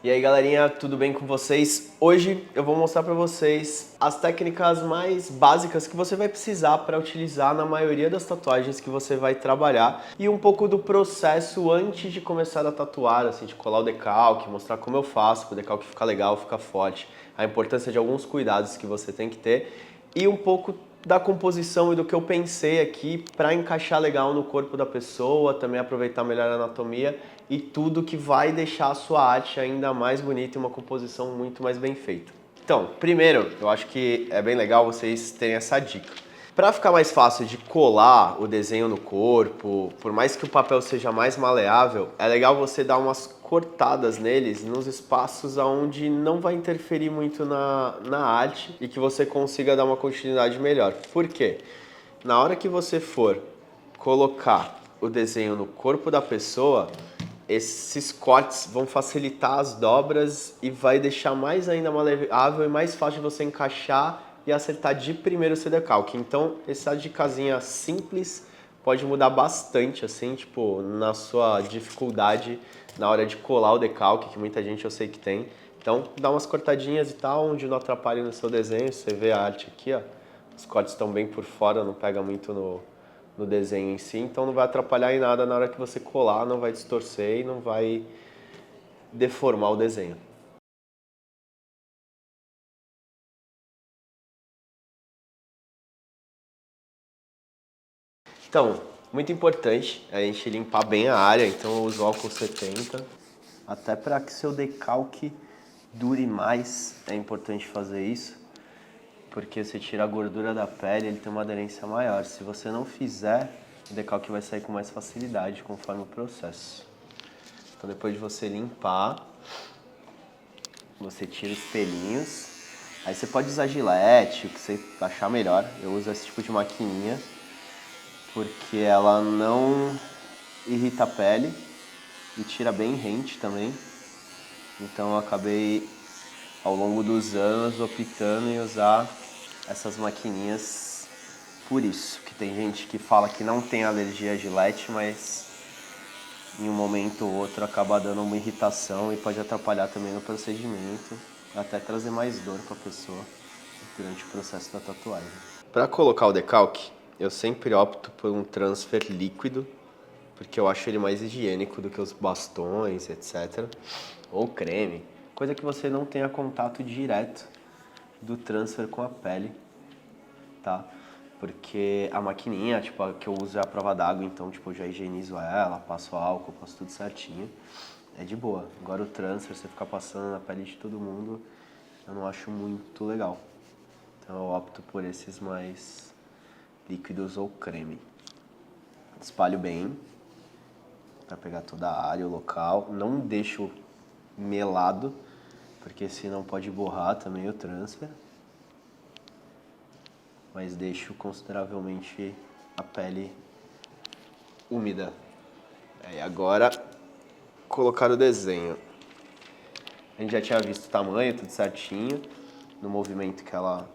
E aí galerinha, tudo bem com vocês? Hoje eu vou mostrar para vocês as técnicas mais básicas que você vai precisar para utilizar na maioria das tatuagens que você vai trabalhar e um pouco do processo antes de começar a tatuar, assim, de colar o decalque, mostrar como eu faço para o decalque ficar legal, ficar forte, a importância de alguns cuidados que você tem que ter e um pouco da composição e do que eu pensei aqui para encaixar legal no corpo da pessoa, também aproveitar melhor a anatomia e tudo que vai deixar a sua arte ainda mais bonita e uma composição muito mais bem feita. Então, primeiro, eu acho que é bem legal vocês terem essa dica. Para ficar mais fácil de colar o desenho no corpo, por mais que o papel seja mais maleável, é legal você dar umas cortadas neles nos espaços onde não vai interferir muito na arte e que você consiga dar uma continuidade melhor. Por quê? Na hora que você for colocar o desenho no corpo da pessoa, esses cortes vão facilitar as dobras e vai deixar mais ainda maleável e mais fácil de você encaixar e acertar de primeiro o decalque. Então, essa dicasinha simples pode mudar bastante, assim, tipo, na sua dificuldade na hora de colar o decalque, que muita gente eu sei que tem. Então, dá umas cortadinhas e tal, onde não atrapalhe no seu desenho. Você vê a arte aqui, ó. Os cortes estão bem por fora, não pega muito no desenho em si, então não vai atrapalhar em nada na hora que você colar, não vai distorcer e não vai deformar o desenho. Então, muito importante a gente limpar bem a área, então eu uso álcool 70, até para que seu decalque dure mais, é importante fazer isso, porque você tira a gordura da pele, ele tem uma aderência maior. Se você não fizer, o decalque vai sair com mais facilidade conforme o processo. Então depois de você limpar, você tira os pelinhos. Aí você pode usar gilete, o que você achar melhor. Eu uso esse tipo de maquininha porque ela não irrita a pele e tira bem rente também. Então eu acabei ao longo dos anos optando em usar essas maquininhas por isso. Que tem gente que fala que não tem alergia a gilete, mas em um momento ou outro acaba dando uma irritação e pode atrapalhar também no procedimento, até trazer mais dor para a pessoa durante o processo da tatuagem. Para colocar o decalque, eu sempre opto por um transfer líquido, porque eu acho ele mais higiênico do que os bastões, etc. Ou creme, coisa que você não tenha contato direto do transfer com a pele, tá? Porque a maquininha, tipo, a que eu uso é a prova d'água, então, tipo, eu já higienizo ela, passo álcool, passo tudo certinho. É de boa. Agora o transfer, você ficar passando na pele de todo mundo, eu não acho muito legal. Então eu opto por esses mais líquidos ou creme. Espalho bem, pra pegar toda a área, o local. Não deixo melado, porque senão pode borrar também o transfer. Mas deixo consideravelmente a pele úmida. Aí agora, colocar o desenho. A gente já tinha visto o tamanho, tudo certinho, no movimento que ela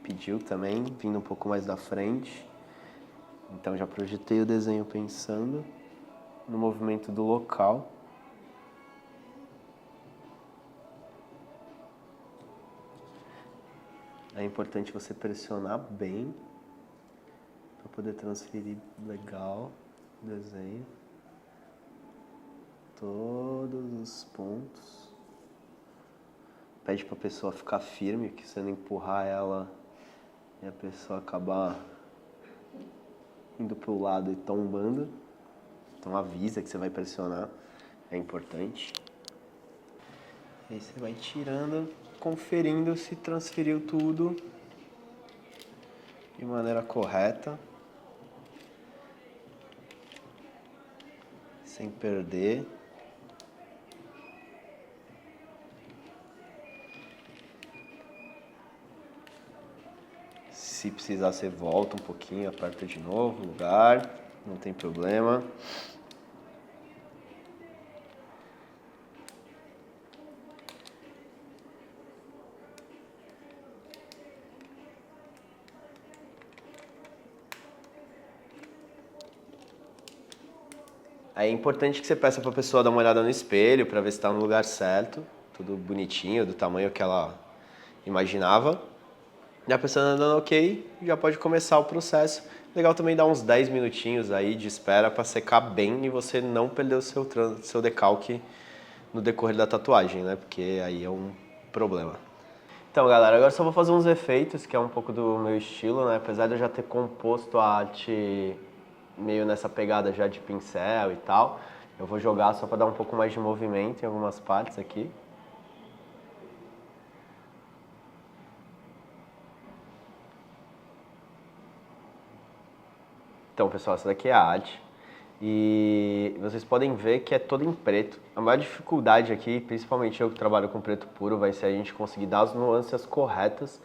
pediu também, vindo um pouco mais da frente. Então já projetei o desenho pensando no movimento do local. É importante você pressionar bem para poder transferir legal o desenho. Todos os pontos. Pede para a pessoa ficar firme, que você não empurrar ela e a pessoa acabar indo para o lado e tombando. Então avisa que você vai pressionar, é importante. Aí você vai tirando, conferindo se transferiu tudo de maneira correta, sem perder. Se precisar, você volta um pouquinho, aperta de novo o lugar, não tem problema. Aí é importante que você peça para a pessoa dar uma olhada no espelho para ver se está no lugar certo, tudo bonitinho, do tamanho que ela imaginava. E a pessoa andando ok, já pode começar o processo. Legal também dar uns 10 minutinhos aí de espera para secar bem e você não perder o seu decalque no decorrer da tatuagem, né? Porque aí é um problema. Então, galera, agora só vou fazer uns efeitos, que é um pouco do meu estilo, né? Apesar de eu já ter composto a arte meio nessa pegada já de pincel e tal, eu vou jogar só para dar um pouco mais de movimento em algumas partes aqui. Então, pessoal, essa daqui é a arte. E vocês podem ver que é todo em preto. A maior dificuldade aqui, principalmente eu que trabalho com preto puro, vai ser a gente conseguir dar as nuances corretas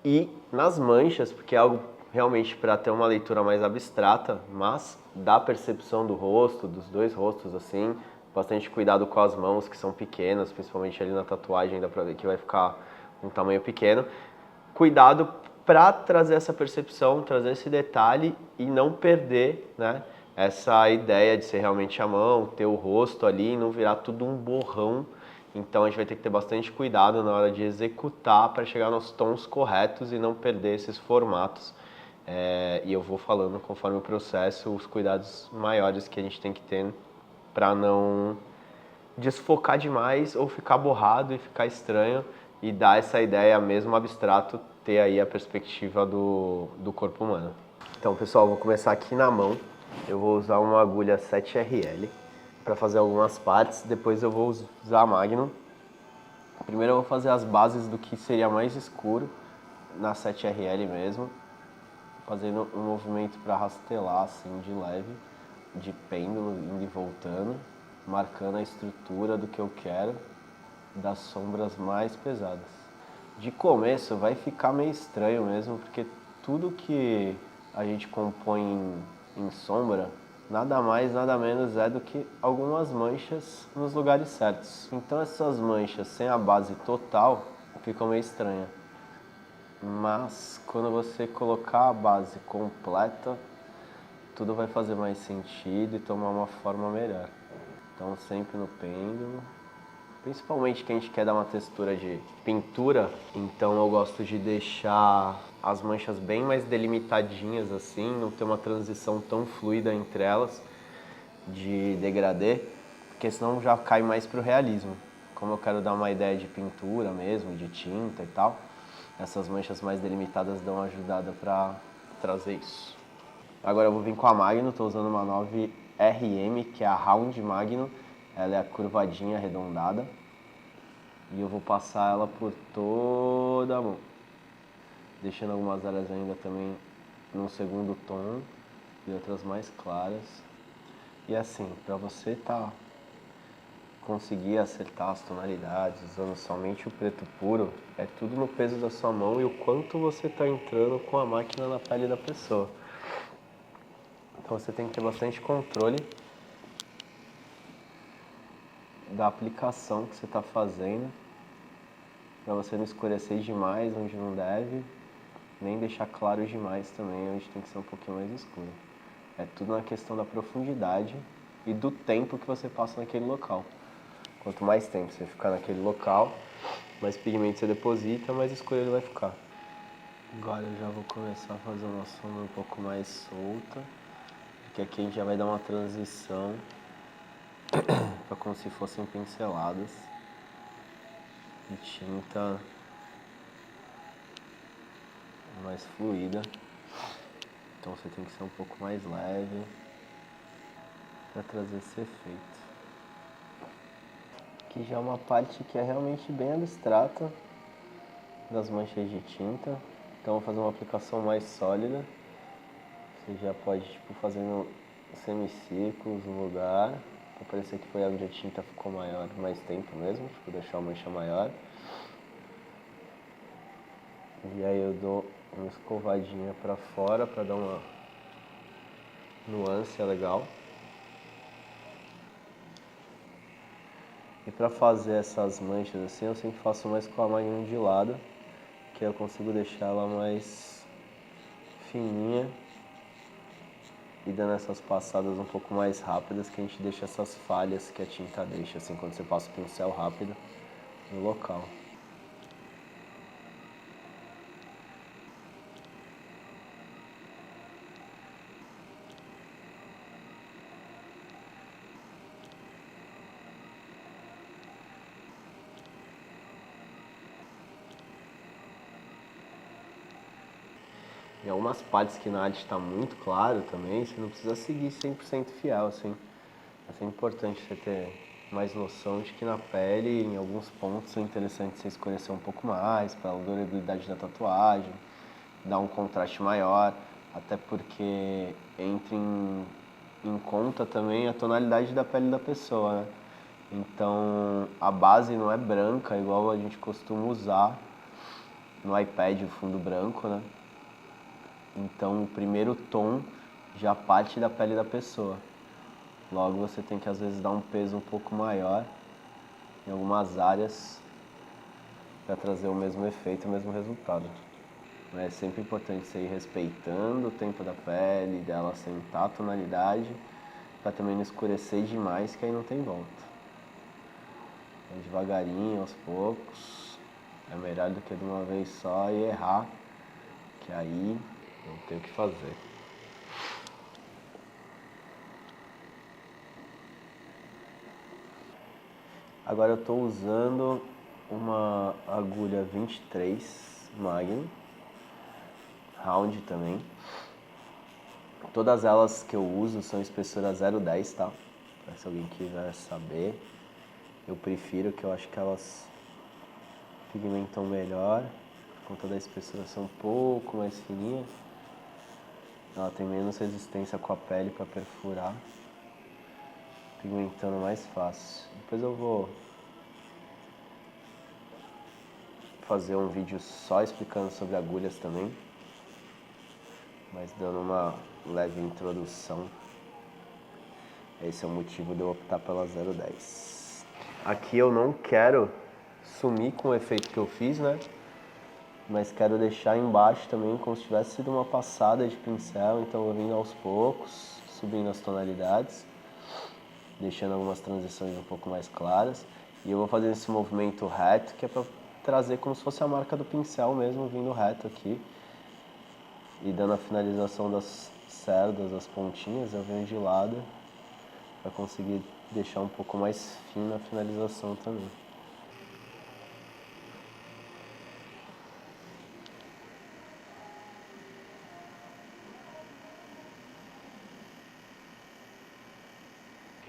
e nas manchas, porque é algo realmente para ter uma leitura mais abstrata, mas dá percepção do rosto, dos dois rostos assim, bastante cuidado com as mãos que são pequenas, principalmente ali na tatuagem dá pra ver que vai ficar um tamanho pequeno. Cuidado para trazer essa percepção, trazer esse detalhe e não perder, né, essa ideia de ser realmente a mão, ter o rosto ali e não virar tudo um borrão. Então a gente vai ter que ter bastante cuidado na hora de executar para chegar nos tons corretos e não perder esses formatos. E eu vou falando conforme o processo os cuidados maiores que a gente tem que ter para não desfocar demais ou ficar borrado e ficar estranho e dar essa ideia mesmo abstrato, ter aí a perspectiva do corpo humano. Então, pessoal, vou começar aqui na mão. Eu vou usar uma agulha 7RL para fazer algumas partes, depois eu vou usar a Magnum. Primeiro eu vou fazer as bases do que seria mais escuro na 7RL mesmo, fazendo um movimento para rastelar assim de leve, de pêndulo, indo e voltando, marcando a estrutura do que eu quero, das sombras mais pesadas. De começo vai ficar meio estranho mesmo, porque tudo que a gente compõe em sombra, nada mais, nada menos é do que algumas manchas nos lugares certos. Então essas manchas sem a base total ficam meio estranhas. Mas quando você colocar a base completa, tudo vai fazer mais sentido e tomar uma forma melhor. Então sempre no pêndulo. Principalmente que a gente quer dar uma textura de pintura, então eu gosto de deixar as manchas bem mais delimitadinhas assim, não ter uma transição tão fluida entre elas de degradê, porque senão já cai mais pro realismo. Como eu quero dar uma ideia de pintura mesmo, de tinta e tal, essas manchas mais delimitadas dão uma ajudada para trazer isso. Agora eu vou vir com a Magnum, estou usando uma 9RM, que é a Round Magnum. Ela é a curvadinha, arredondada. E eu vou passar ela por toda a mão. Deixando algumas áreas ainda também num segundo tom e outras mais claras. E assim, para você conseguir acertar as tonalidades usando somente o preto puro, é tudo no peso da sua mão e o quanto você está entrando com a máquina na pele da pessoa. Então você tem que ter bastante controle da aplicação que você está fazendo, para você não escurecer demais onde não deve, nem deixar claro demais também onde tem que ser um pouquinho mais escuro. É tudo na questão da profundidade e do tempo que você passa naquele local. Quanto mais tempo você ficar naquele local, mais pigmento você deposita, mais escuro ele vai ficar. Agora eu já vou começar a fazer uma sombra um pouco mais solta, porque aqui a gente já vai dar uma transição para como se fossem pinceladas de tinta mais fluida. Então você tem que ser um pouco mais leve para trazer esse efeito. Aqui já é uma parte que é realmente bem abstrata das manchas de tinta. Então vou fazer uma aplicação mais sólida. Você já pode fazendo semicírculos no lugar, para parecer que foi onde a tinta ficou maior, mais tempo mesmo, deixar a mancha maior. E aí eu dou uma escovadinha para fora para dar uma nuance legal. E para fazer essas manchas assim, eu sempre faço mais com a Magnum de lado, que eu consigo deixar ela mais fininha e dando essas passadas um pouco mais rápidas, que a gente deixa essas falhas que a tinta deixa, assim, quando você passa o pincel rápido no local. Em algumas partes que na arte está muito claro também, você não precisa seguir 100% fiel, assim. É sempre importante você ter mais noção de que na pele, em alguns pontos, é interessante você escurecer um pouco mais, para a durabilidade da tatuagem, dar um contraste maior, até porque entra em conta também a tonalidade da pele da pessoa, né? Então, a base não é branca, igual a gente costuma usar no iPad, o fundo branco, né? Então, o primeiro tom já parte da pele da pessoa. Logo, você tem que, às vezes, dar um peso um pouco maior em algumas áreas para trazer o mesmo efeito, o mesmo resultado. É sempre importante você ir respeitando o tempo da pele, dela sentar a tonalidade, para também não escurecer demais, que aí não tem volta. Então, devagarinho, aos poucos, é melhor do que de uma vez só e errar, que aí não tem o que fazer. Agora eu estou usando uma agulha 23 Magnum, round também. Todas elas que eu uso são espessura 0,10, tá? Pra se alguém quiser saber. Eu prefiro, que eu acho que elas pigmentam melhor, por conta da espessura ser um pouco mais fininha. Ela tem menos resistência com a pele para perfurar, pigmentando mais fácil. Depois eu vou fazer um vídeo só explicando sobre agulhas também, mas dando uma leve introdução. Esse é o motivo de eu optar pela 010. Aqui eu não quero sumir com o efeito que eu fiz, né? Mas quero deixar embaixo também como se tivesse sido uma passada de pincel, então eu vindo aos poucos, subindo as tonalidades, deixando algumas transições um pouco mais claras. E eu vou fazer esse movimento reto, que é para trazer como se fosse a marca do pincel mesmo, vindo reto aqui. E dando a finalização das cerdas, das pontinhas, eu venho de lado, para conseguir deixar um pouco mais fina a finalização também.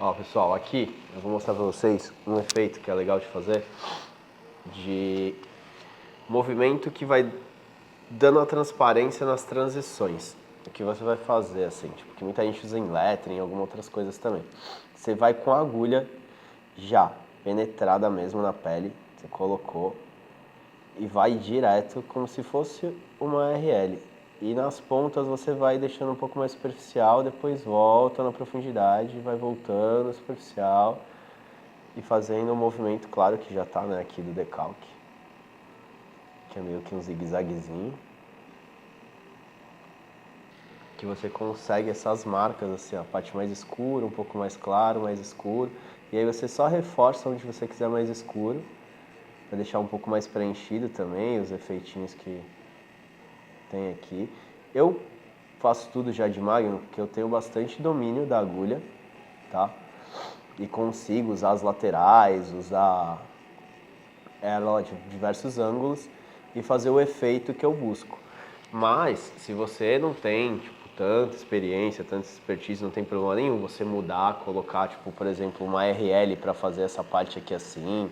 Ó, pessoal, aqui eu vou mostrar para vocês um efeito que é legal de fazer, de movimento que vai dando a transparência nas transições. O que você vai fazer, assim, tipo, que muita gente usa em lettering e algumas outras coisas também. Você vai com a agulha já penetrada mesmo na pele, você colocou, e vai direto como se fosse uma RL. E nas pontas você vai deixando um pouco mais superficial, depois volta na profundidade, vai voltando superficial e fazendo um movimento, claro que já tá, né, aqui do decalque, que é meio que um zigue-zaguezinho, que você consegue essas marcas, assim, a parte mais escura, um pouco mais claro, mais escuro, e aí você só reforça onde você quiser mais escuro, para deixar um pouco mais preenchido também, os efeitinhos que tem aqui. Eu faço tudo já de Magnum, porque eu tenho bastante domínio da agulha, tá? E consigo usar as laterais, usar ela de diversos ângulos e fazer o efeito que eu busco. Mas, se você não tem, tipo, tanta experiência, tanta expertise, não tem problema nenhum você mudar, colocar, tipo, por exemplo, uma RL para fazer essa parte aqui assim,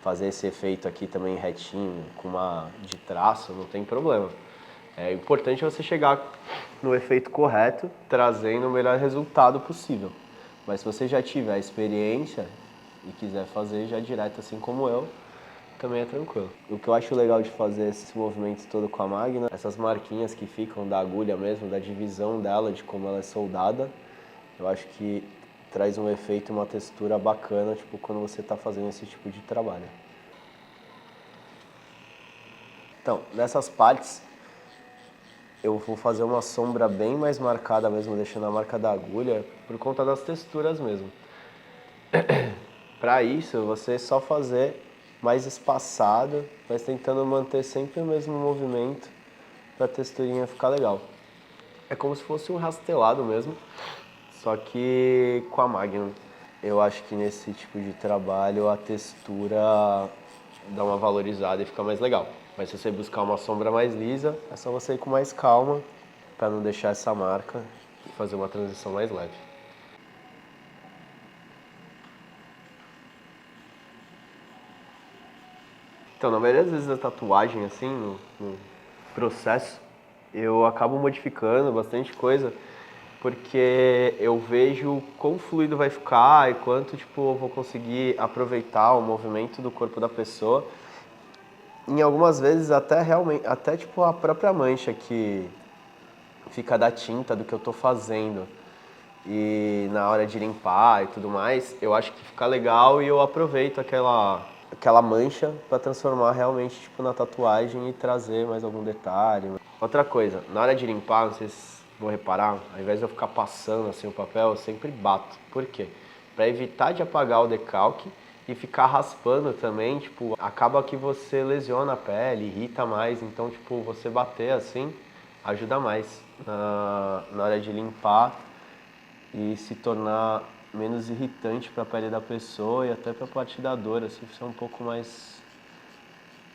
fazer esse efeito aqui também retinho, com uma de traço, não tem problema. É importante você chegar no efeito correto, trazendo o melhor resultado possível. Mas se você já tiver experiência e quiser fazer já direto assim como eu, também é tranquilo. O que eu acho legal de fazer esse movimento todo com a máquina, essas marquinhas que ficam da agulha mesmo, da divisão dela, de como ela é soldada, eu acho que traz um efeito e uma textura bacana, tipo, quando você está fazendo esse tipo de trabalho. Então, nessas partes eu vou fazer uma sombra bem mais marcada mesmo, deixando a marca da agulha, por conta das texturas mesmo. Para isso, você só fazer mais espaçado, mas tentando manter sempre o mesmo movimento para a texturinha ficar legal. É como se fosse um rastelado mesmo, só que com a Magnum. Eu acho que nesse tipo de trabalho a textura dá uma valorizada e fica mais legal. Mas se você buscar uma sombra mais lisa, é só você ir com mais calma para não deixar essa marca e fazer uma transição mais leve. Então, na maioria das vezes a tatuagem, assim, no processo, eu acabo modificando bastante coisa, porque eu vejo quão fluido vai ficar e quanto, tipo, eu vou conseguir aproveitar o movimento do corpo da pessoa. Em algumas vezes até realmente, até tipo a própria mancha que fica da tinta do que eu tô fazendo. E na hora de limpar e tudo mais, eu acho que fica legal e eu aproveito aquela mancha para transformar realmente tipo na tatuagem e trazer mais algum detalhe. Outra coisa, na hora de limpar, não sei se vão reparar, ao invés de eu ficar passando assim o papel, eu sempre bato. Por quê? Para evitar de apagar o decalque e ficar raspando também, tipo, acaba que você lesiona a pele, irrita mais, então tipo, você bater assim ajuda mais na hora de limpar e se tornar menos irritante para a pele da pessoa e até para a parte da dor, assim, ser um pouco mais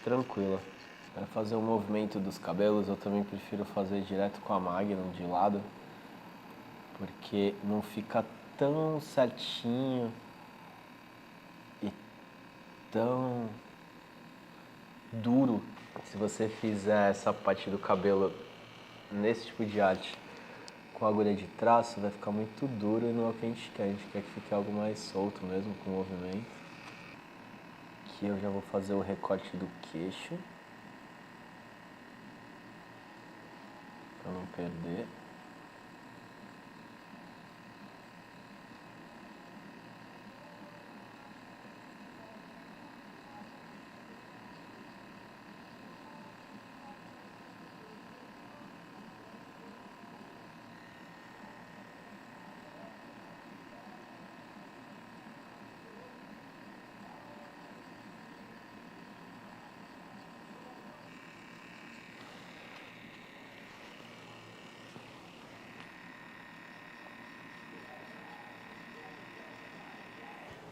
tranquila. Para fazer o movimento dos cabelos, eu também prefiro fazer direto com a Magnum de lado, porque não fica tão certinho e tão duro. Se você fizer essa parte do cabelo nesse tipo de arte com agulha de traço, vai ficar muito duro e não é o que a gente quer. A gente quer que fique algo mais solto mesmo, com o movimento. Aqui eu já vou fazer o recorte do queixo, para não perder.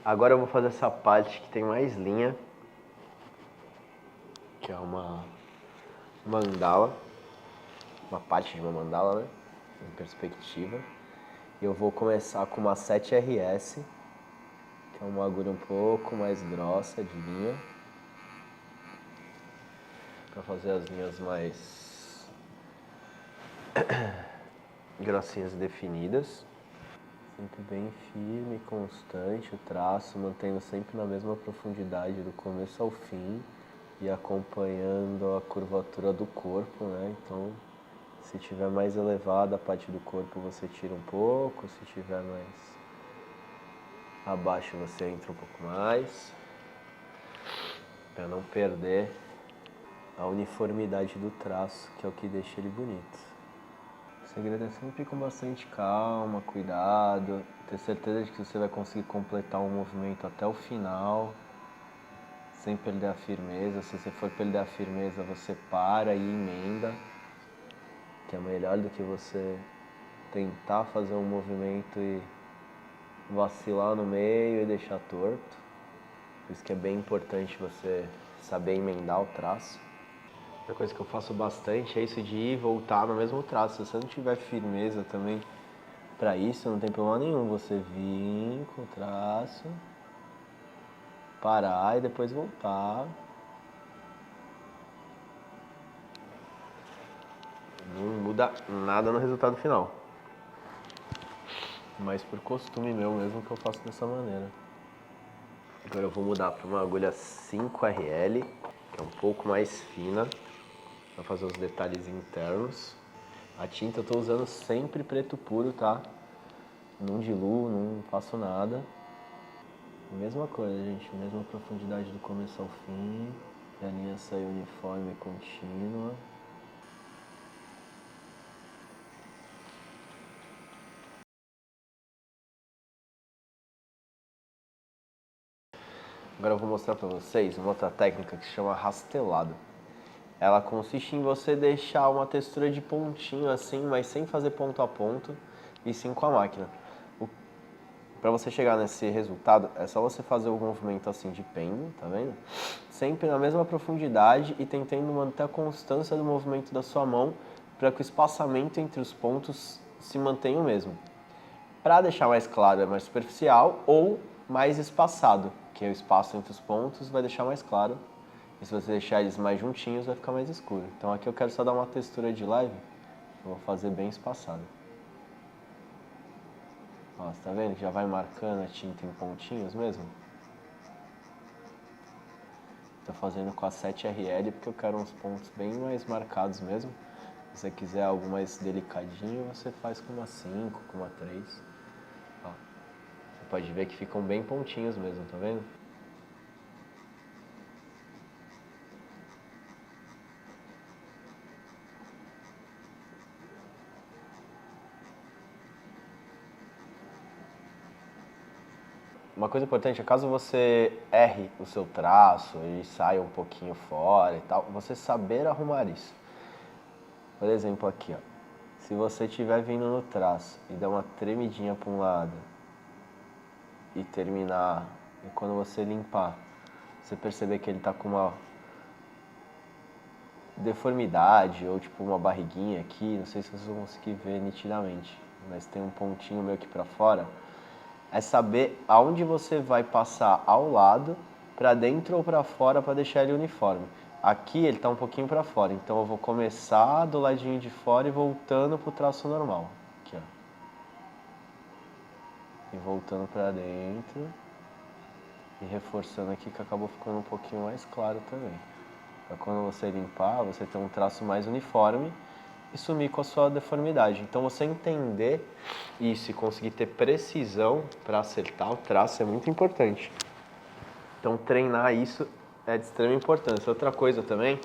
Agora eu vou fazer essa parte que tem mais linha, que é uma mandala, uma parte de uma mandala, né? Em perspectiva. E eu vou começar com uma 7RS, que é uma agulha um pouco mais grossa de linha, para fazer as linhas mais grossinhas e definidas. Sempre bem firme, constante o traço, mantendo sempre na mesma profundidade do começo ao fim e acompanhando a curvatura do corpo, né? Então, se tiver mais elevada a parte do corpo, você tira um pouco, se tiver mais abaixo, você entra um pouco mais, para não perder a uniformidade do traço, que é o que deixa ele bonito. O segredo é sempre ir com bastante calma, cuidado, ter certeza de que você vai conseguir completar um movimento até o final, sem perder a firmeza. Se você for perder a firmeza, você para e emenda, que é melhor do que você tentar fazer um movimento e vacilar no meio e deixar torto. Por isso que é bem importante você saber emendar o traço. Outra coisa que eu faço bastante é isso de ir e voltar no mesmo traço. Se você não tiver firmeza também para isso, não tem problema nenhum você vir com o traço, parar e depois voltar. Não muda nada no resultado final. Mas por costume meu mesmo que eu faço dessa maneira. Agora eu vou mudar para uma agulha 5RL, que é um pouco mais fina, para fazer os detalhes internos. A tinta eu estou usando sempre preto puro, tá? Não diluo, não faço nada. Mesma coisa, gente, mesma profundidade do começo ao fim. E a linha sai uniforme e contínua. Agora eu vou mostrar pra vocês uma outra técnica que se chama rastelado. Ela consiste em você deixar uma textura de pontinho assim, mas sem fazer ponto a ponto, e sim com a máquina. Para você chegar nesse resultado, é só você fazer um movimento assim de pêndulo, tá vendo? Sempre na mesma profundidade e tentando manter a constância do movimento da sua mão para que o espaçamento entre os pontos se mantenha o mesmo. Para deixar mais claro, é mais superficial ou mais espaçado, que é o espaço entre os pontos vai deixar mais claro. E se você deixar eles mais juntinhos, vai ficar mais escuro. Então aqui eu quero só dar uma textura de leve, eu vou fazer bem espaçado. Ó, você tá vendo que já vai marcando a tinta em pontinhos mesmo? Tô fazendo com a 7RL porque eu quero uns pontos bem mais marcados mesmo. Se você quiser algo mais delicadinho, você faz com uma 5, com uma 3. Ó, você pode ver que ficam bem pontinhos mesmo, tá vendo? Uma coisa importante é caso você erre o seu traço e saia um pouquinho fora e tal, você saber arrumar isso. Por exemplo aqui, ó. Se você estiver vindo no traço e der uma tremidinha para um lado e terminar, e quando você limpar, você perceber que ele tá com uma deformidade ou tipo uma barriguinha aqui, não sei se vocês vão conseguir ver nitidamente, mas tem um pontinho meio que para fora, é saber aonde você vai passar ao lado, para dentro ou para fora, para deixar ele uniforme. Aqui ele está um pouquinho para fora, então eu vou começar do ladinho de fora e voltando pro traço normal. Aqui, ó. E voltando para dentro e reforçando aqui que acabou ficando um pouquinho mais claro também. Para quando você limpar, você ter um traço mais uniforme e sumir com a sua deformidade. Então você entender isso e conseguir ter precisão para acertar o traço é muito importante. Então treinar isso é de extrema importância. Outra coisa também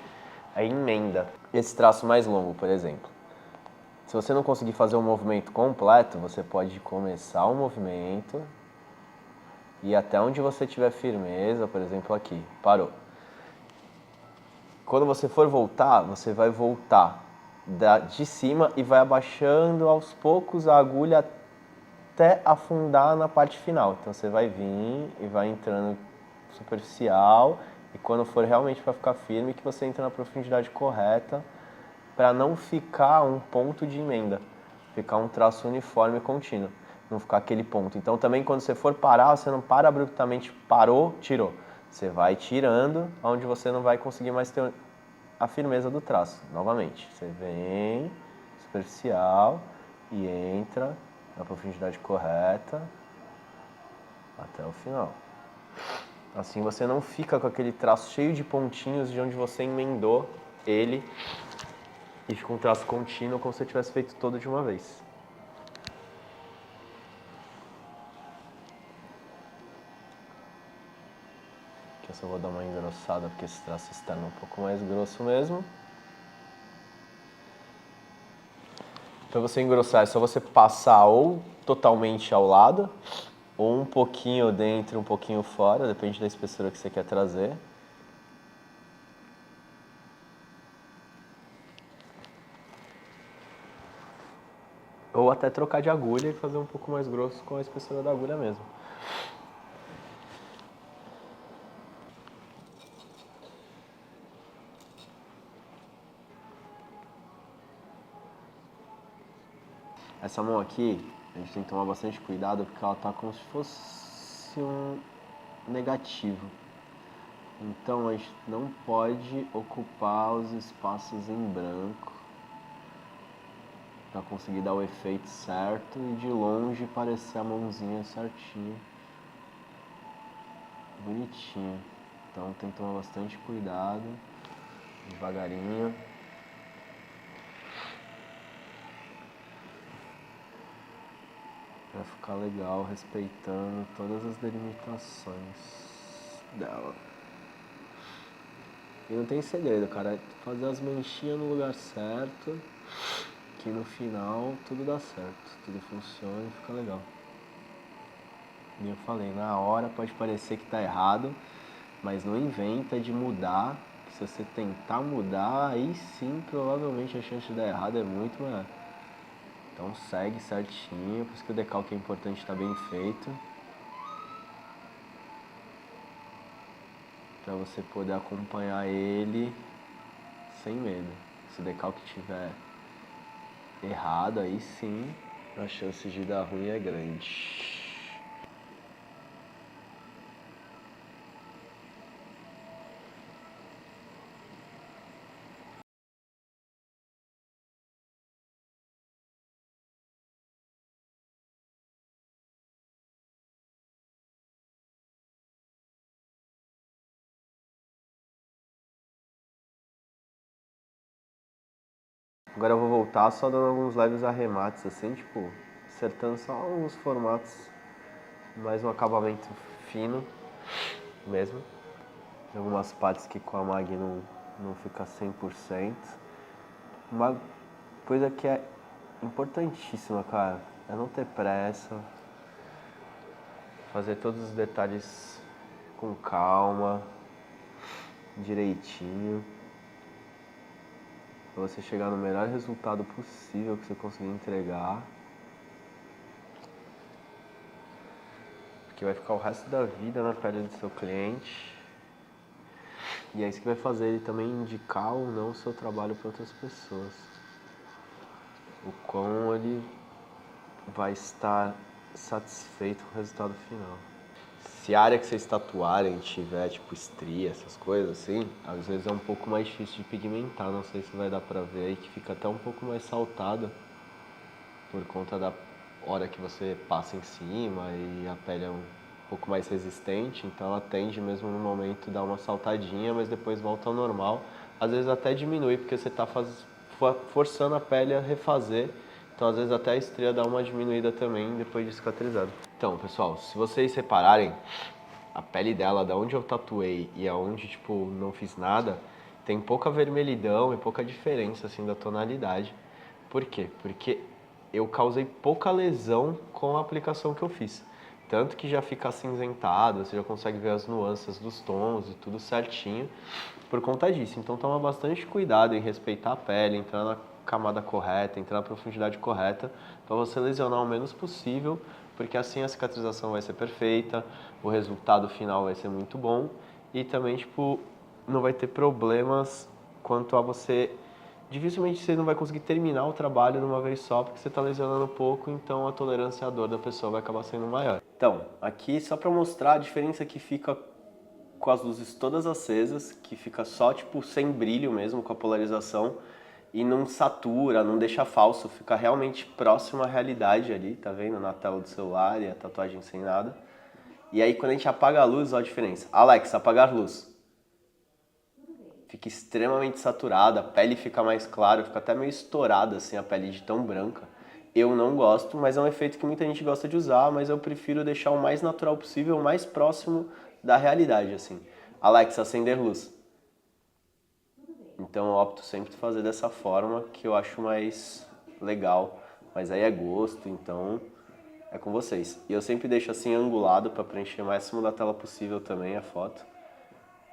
é emenda. Esse traço mais longo, por exemplo. Se você não conseguir fazer um movimento completo, você pode começar o movimento e até onde você tiver firmeza, por exemplo aqui, parou. Quando você for voltar, você vai voltar de cima e vai abaixando aos poucos a agulha até afundar na parte final. Então você vai vir e vai entrando superficial e quando for realmente para ficar firme, que você entra na profundidade correta para não ficar um ponto de emenda, ficar um traço uniforme e contínuo, não ficar aquele ponto. Então também quando você for parar, você não para abruptamente, parou, tirou. Você vai tirando, onde você não vai conseguir mais ter a firmeza do traço. Novamente, você vem, superficial, e entra na profundidade correta até o final. Assim você não fica com aquele traço cheio de pontinhos de onde você emendou ele e fica um traço contínuo como se você tivesse feito todo de uma vez. Aqui eu só vou dar uma engrossada porque esse traço externo é um pouco mais grosso mesmo. Para você engrossar é só você passar ou totalmente ao lado, ou um pouquinho dentro, um pouquinho fora, depende da espessura que você quer trazer. Ou até trocar de agulha e fazer um pouco mais grosso com a espessura da agulha mesmo. Essa mão aqui, a gente tem que tomar bastante cuidado porque ela tá como se fosse um negativo. Então a gente não pode ocupar os espaços em branco para conseguir dar o efeito certo e de longe parecer a mãozinha certinho, bonitinho. Então tem que tomar bastante cuidado, devagarinho. Pra ficar legal, respeitando todas as delimitações dela. E não tem segredo, cara, é fazer as manchinhas no lugar certo, que no final tudo dá certo, tudo funciona e fica legal. E eu falei, na hora pode parecer que tá errado, Mas não inventa de mudar, que se você tentar mudar, aí sim, provavelmente a chance de dar errado é muito maior. Então segue certinho, por isso que o decalque é importante estar bem feito. Para você poder acompanhar ele sem medo. Se o decalque estiver errado, aí sim a chance de dar ruim é grande. Agora eu vou voltar só dando alguns leves arremates assim, tipo, acertando só alguns formatos, mais um acabamento fino mesmo. Tem algumas partes que com a mag não fica 100%. Uma coisa que é importantíssima, cara, é não ter pressa, fazer todos os detalhes com calma, direitinho, pra você chegar no melhor resultado possível que você conseguir entregar. Porque vai ficar o resto da vida na pele do seu cliente. E é isso que vai fazer ele também indicar ou não o seu trabalho para outras pessoas. O quão ele vai estar satisfeito com o resultado final. Se a área que vocês tatuarem tiver tipo estria, essas coisas assim, às vezes é um pouco mais difícil de pigmentar, não sei se vai dar pra ver aí, que fica até um pouco mais saltada por conta da hora que você passa em cima e a pele é um pouco mais resistente, então ela tende mesmo no momento a dar uma saltadinha, mas depois volta ao normal. Às vezes até diminui, porque você está forçando a pele a refazer, então às vezes até a estria dá uma diminuída também depois de cicatrizado. Então, pessoal, se vocês separarem a pele dela, da onde eu tatuei e aonde tipo não fiz nada, tem pouca vermelhidão e pouca diferença assim da tonalidade. Por quê? Porque eu causei pouca lesão com a aplicação que eu fiz. Tanto que já fica acinzentado, você já consegue ver as nuances dos tons e tudo certinho por conta disso. Então toma bastante cuidado em respeitar a pele, entrar na camada correta, entrar na profundidade correta, para você lesionar o menos possível, porque assim a cicatrização vai ser perfeita, o resultado final vai ser muito bom e também tipo não vai ter problemas quanto a você. Dificilmente você não vai conseguir terminar o trabalho de uma vez só, porque você está lesionando pouco, então a tolerância à dor da pessoa vai acabar sendo maior. Então, aqui só para mostrar a diferença que fica com as luzes todas acesas, que fica só tipo sem brilho mesmo, com a polarização, e não satura, não deixa falso, fica realmente próximo à realidade ali, tá vendo? Na tela do celular e a tatuagem sem nada. E aí quando a gente apaga a luz, olha a diferença. Alexa, apagar luz. Fica extremamente saturada, a pele fica mais clara, fica até meio estourada assim a pele de tão branca. Eu não gosto, mas é um efeito que muita gente gosta de usar, mas eu prefiro deixar o mais natural possível, o mais próximo da realidade, assim. Alexa, acender luz. Então eu opto sempre por fazer dessa forma, que eu acho mais legal. Mas aí é gosto, então é com vocês. E eu sempre deixo assim angulado para preencher o máximo da tela possível também a foto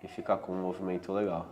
e ficar com um movimento legal.